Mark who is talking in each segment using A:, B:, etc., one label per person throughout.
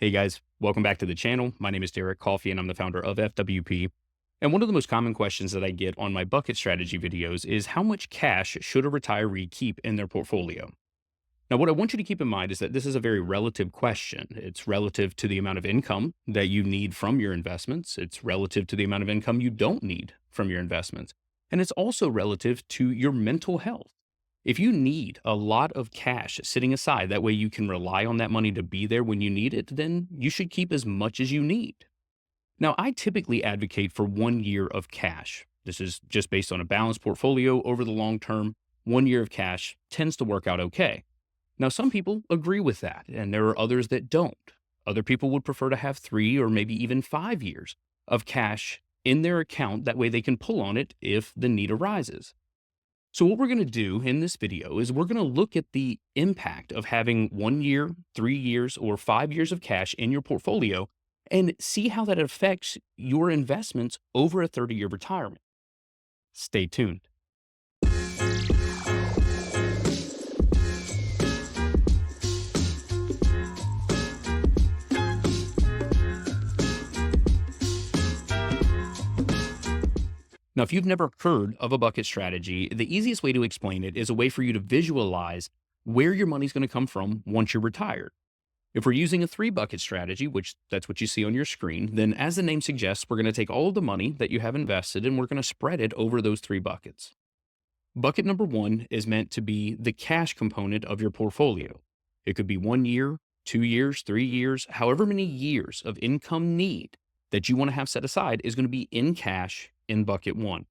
A: Hey guys, welcome back to the channel. My name is Derek Coffey and I'm the founder of FWP. And one of the most common questions that I get on my bucket strategy videos is how much cash should a retiree keep in their portfolio? Now, what I want you to keep in mind is that this is a very relative question. It's relative to the amount of income that you need from your investments. It's relative to the amount of income you don't need from your investments. And it's also relative to your mental health. If you need a lot of cash sitting aside, that way you can rely on that money to be there when you need it, then you should keep as much as you need. Now, I typically advocate for 1 year of cash. This is just based on a balanced portfolio over the long term. 1 year of cash tends to work out okay. Now, some people agree with that, and there are others that don't. Other people would prefer to have 3 or maybe even 5 years of cash in their account. That way they can pull on it if the need arises. So what we're going to do in this video is we're going to look at the impact of having 1 year, 3 years, or 5 years of cash in your portfolio and see how that affects your investments over a 30-year retirement. Stay tuned. Now, if you've never heard of a bucket strategy, the easiest way to explain it is a way for you to visualize where your money's going to come from once you're retired. If we're using a 3 bucket strategy, which that's what you see on your screen, then as the name suggests, we're going to take all of the money that you have invested and we're going to spread it over those 3 buckets. Bucket number 1 is meant to be the cash component of your portfolio. It could be 1 year, 2 years, 3 years, however many years of income need that you want to have set aside is going to be in cash in bucket 1.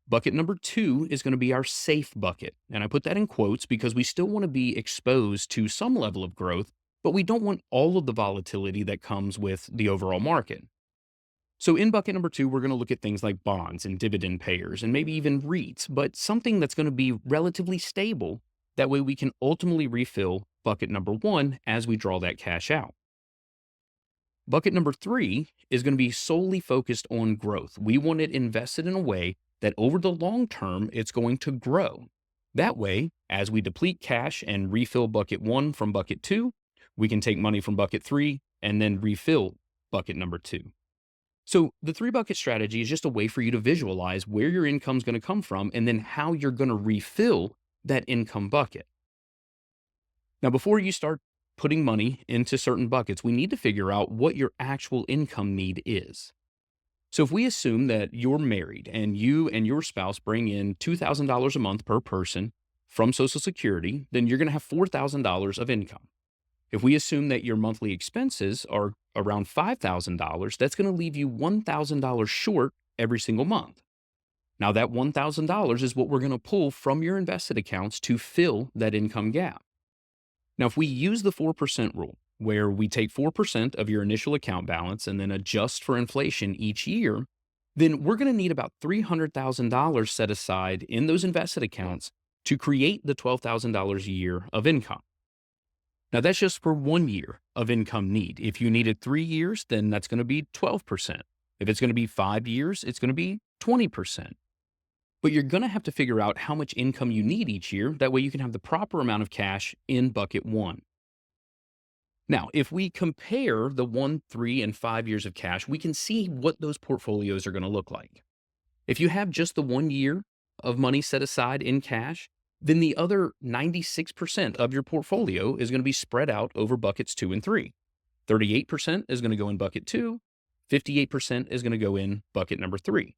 A: Bucket number 2 is going to be our safe bucket. And I put that in quotes because we still want to be exposed to some level of growth, but we don't want all of the volatility that comes with the overall market. So in bucket number 2, we're going to look at things like bonds and dividend payers and maybe even REITs, but something that's going to be relatively stable. That way we can ultimately refill bucket number 1 as we draw that cash out. Bucket number 3 is going to be solely focused on growth. We want it invested in a way that over the long term, it's going to grow. That way, as we deplete cash and refill bucket 1 from bucket 2, we can take money from bucket 3 and then refill bucket number 2. So the 3 bucket strategy is just a way for you to visualize where your income is going to come from and then how you're going to refill that income bucket. Now, before you start putting money into certain buckets, we need to figure out what your actual income need is. So if we assume that you're married and you and your spouse bring in $2,000 a month per person from Social Security, then you're going to have $4,000 of income. If we assume that your monthly expenses are around $5,000, that's going to leave you $1,000 short every single month. Now that $1,000 is what we're going to pull from your invested accounts to fill that income gap. Now, if we use the 4% rule, where we take 4% of your initial account balance and then adjust for inflation each year, then we're going to need about $300,000 set aside in those invested accounts to create the $12,000 a year of income. Now, that's just for 1 year of income need. If you needed 3 years, then that's going to be 12%. If it's going to be 5 years, it's going to be 20%. But you're going to have to figure out how much income you need each year. That way you can have the proper amount of cash in bucket 1. Now, if we compare the 1, 3, and 5 years of cash, we can see what those portfolios are going to look like. If you have just the 1 year of money set aside in cash, then the other 96% of your portfolio is going to be spread out over buckets 2 and 3. 38% is going to go in bucket 2. 58% is going to go in bucket number 3.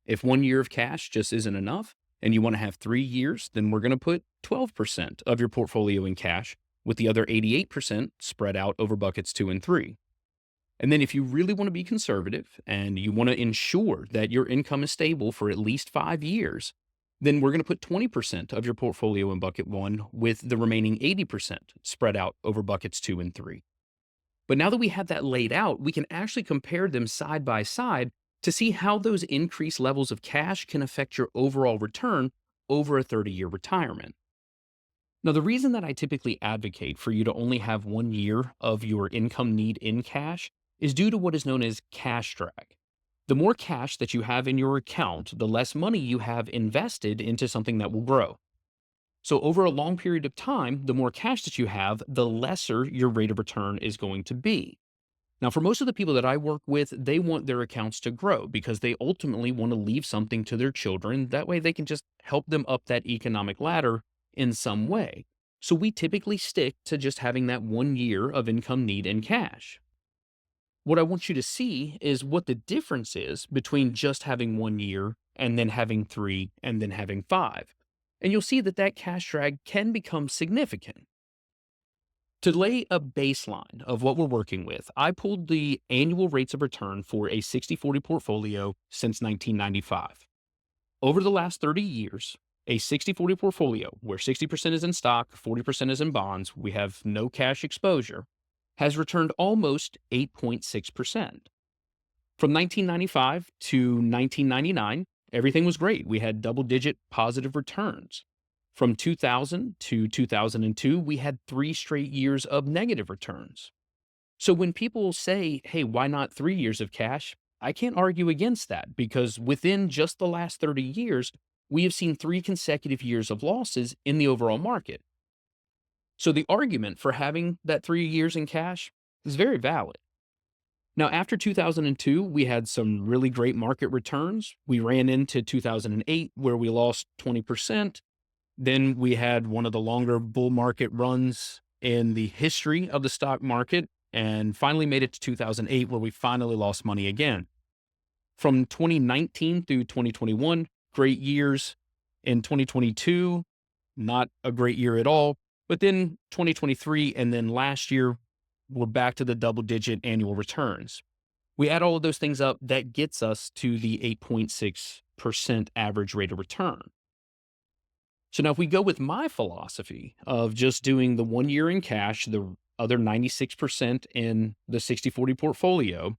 A: If 1 year of cash just isn't enough and you want to have 3 years, then we're going to put 12% of your portfolio in cash with the other 88% spread out over buckets 2 and 3. And then if you really want to be conservative and you want to ensure that your income is stable for at least 5 years, then we're going to put 20% of your portfolio in bucket 1 with the remaining 80% spread out over buckets 2 and 3. But now that we have that laid out, we can actually compare them side by side to see how those increased levels of cash can affect your overall return over a 30-year retirement. Now, the reason that I typically advocate for you to only have 1 year of your income need in cash is due to what is known as cash drag. The more cash that you have in your account, the less money you have invested into something that will grow. So over a long period of time, the more cash that you have, the lesser your rate of return is going to be. Now, for most of the people that I work with, they want their accounts to grow because they ultimately want to leave something to their children. That way they can just help them up that economic ladder in some way. So we typically stick to just having that 1 year of income need in cash. What I want you to see is what the difference is between just having 1 year and then having three and then having five. And you'll see that that cash drag can become significant. To lay a baseline of what we're working with, I pulled the annual rates of return for a 60/40 portfolio since 1995. Over the last 30 years, a 60/40 portfolio where 60% is in stock, 40% is in bonds, we have no cash exposure, has returned almost 8.6%. From 1995 to 1999, everything was great. We had double digit positive returns. From 2000 to 2002, we had 3 straight years of negative returns. So when people say, hey, why not 3 years of cash? I can't argue against that because within just the last 30 years, we have seen 3 consecutive years of losses in the overall market. So the argument for having that 3 years in cash is very valid. Now, after 2002, we had some really great market returns. We ran into 2008 where we lost 20%. Then we had one of the longer bull market runs in the history of the stock market and finally made it to 2008 where we finally lost money again. From 2019 through 2021, great years. In 2022, not a great year at all. But then 2023 and then last year, we're back to the double digit annual returns. We add all of those things up, that gets us to the 8.6% average rate of return. So now if we go with my philosophy of just doing the 1 year in cash, the other 96% in the 60/40 portfolio,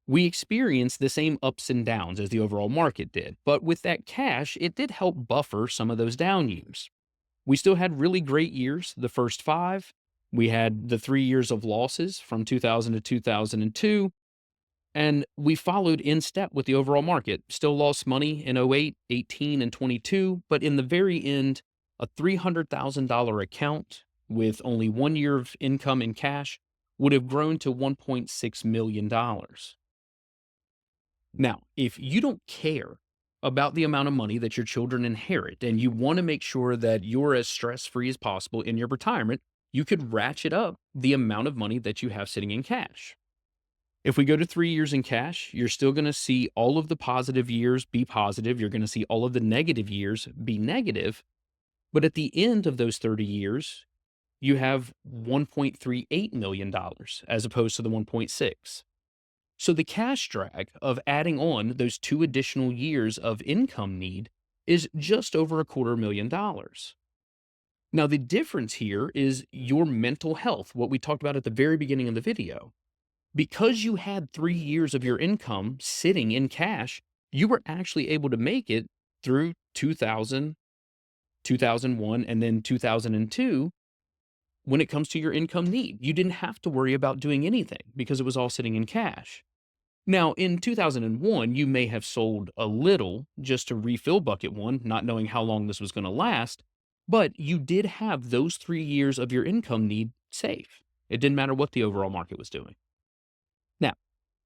A: we experienced the same ups and downs as the overall market did. But with that cash, it did help buffer some of those down years. We still had really great years, the first five. We had the 3 years of losses from 2000 to 2002. And we followed in step with the overall market. Still lost money in '08, '18, and '22, but in the very end, a $300,000 account with only 1 year of income in cash would have grown to $1.6 million. Now, if you don't care about the amount of money that your children inherit and you want to make sure that you're as stress free as possible in your retirement, you could ratchet up the amount of money that you have sitting in cash. If we go to 3 years in cash, you're still going to see all of the positive years be positive. You're going to see all of the negative years be negative. But at the end of those 30 years, you have $1.38 million as opposed to the 1.6. So the cash drag of adding on those 2 additional years of income need is just over $250,000. Now, the difference here is your mental health, what we talked about at the very beginning of the video. Because you had 3 years of your income sitting in cash, you were actually able to make it through 2000, 2001, and then 2002 when it comes to your income need. You didn't have to worry about doing anything because it was all sitting in cash. Now, in 2001, you may have sold a little just to refill bucket one, not knowing how long this was going to last, but you did have those 3 years of your income need safe. It didn't matter what the overall market was doing. Now,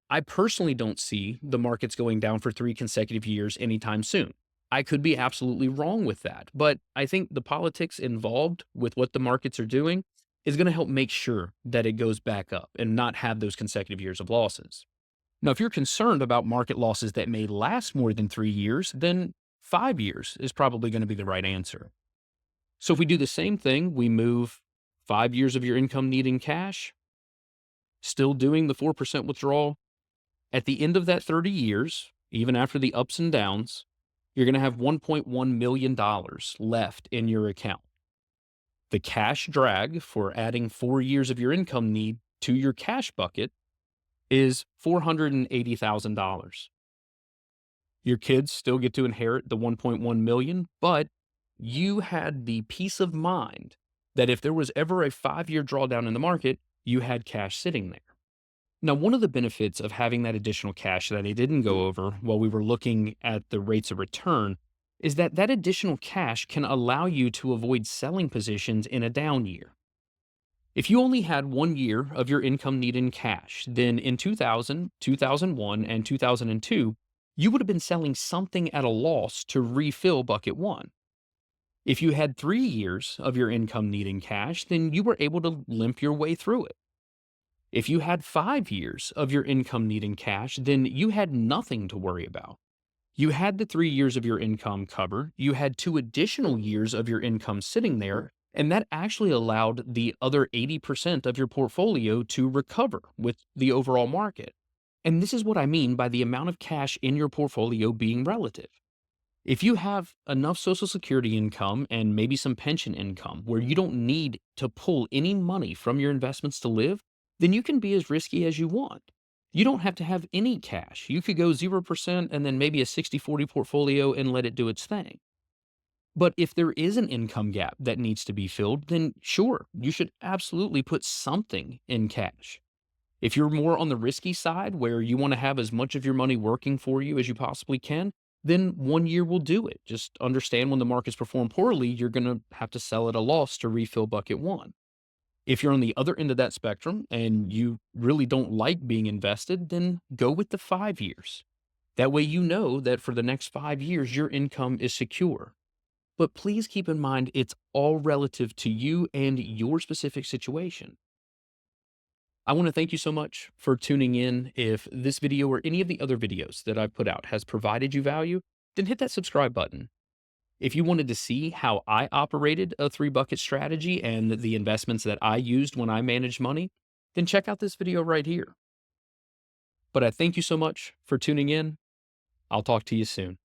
A: I personally don't see the markets going down for 3 consecutive years anytime soon. I could be absolutely wrong with that, but I think the politics involved with what the markets are doing is going to help make sure that it goes back up and not have those consecutive years of losses. Now, if you're concerned about market losses that may last more than 3 years, then 5 years is probably going to be the right answer. So if we do the same thing, we move 5 years of your income need in cash, still doing the 4% withdrawal. At the end of that 30 years, even after the ups and downs, you're going to have $1.1 million left in your account. The cash drag for adding 4 years of your income need to your cash bucket is $480,000. Your kids still get to inherit the 1.1 million, but you had the peace of mind that if there was ever a 5 year drawdown in the market, you had cash sitting there. Now, one of the benefits of having that additional cash that I didn't go over while we were looking at the rates of return is that that additional cash can allow you to avoid selling positions in a down year. If you only had 1 year of your income need in cash, then in 2000, 2001, and 2002, you would have been selling something at a loss to refill bucket one. If you had 3 years of your income need in cash, then you were able to limp your way through it. If you had 5 years of your income need in cash, then you had nothing to worry about. You had the 3 years of your income covered, you had 2 additional years of your income sitting there, and that actually allowed the other 80% of your portfolio to recover with the overall market. And this is what I mean by the amount of cash in your portfolio being relative. If you have enough Social Security income and maybe some pension income where you don't need to pull any money from your investments to live, then you can be as risky as you want. You don't have to have any cash. You could go 0% and then maybe a 60/40 portfolio and let it do its thing. But if there is an income gap that needs to be filled, then sure, you should absolutely put something in cash. If you're more on the risky side where you want to have as much of your money working for you as you possibly can, then 1 year will do it. Just understand when the markets perform poorly, you're going to have to sell at a loss to refill bucket one. If you're on the other end of that spectrum and you really don't like being invested, then go with the 5 years. That way, you know that for the next 5 years, your income is secure. But please keep in mind it's all relative to you and your specific situation. I want to thank you so much for tuning in. If this video or any of the other videos that I've put out has provided you value, then hit that subscribe button. If you wanted to see how I operated a three bucket strategy and the investments that I used when I managed money, then check out this video right here. But I thank you so much for tuning in. I'll talk to you soon.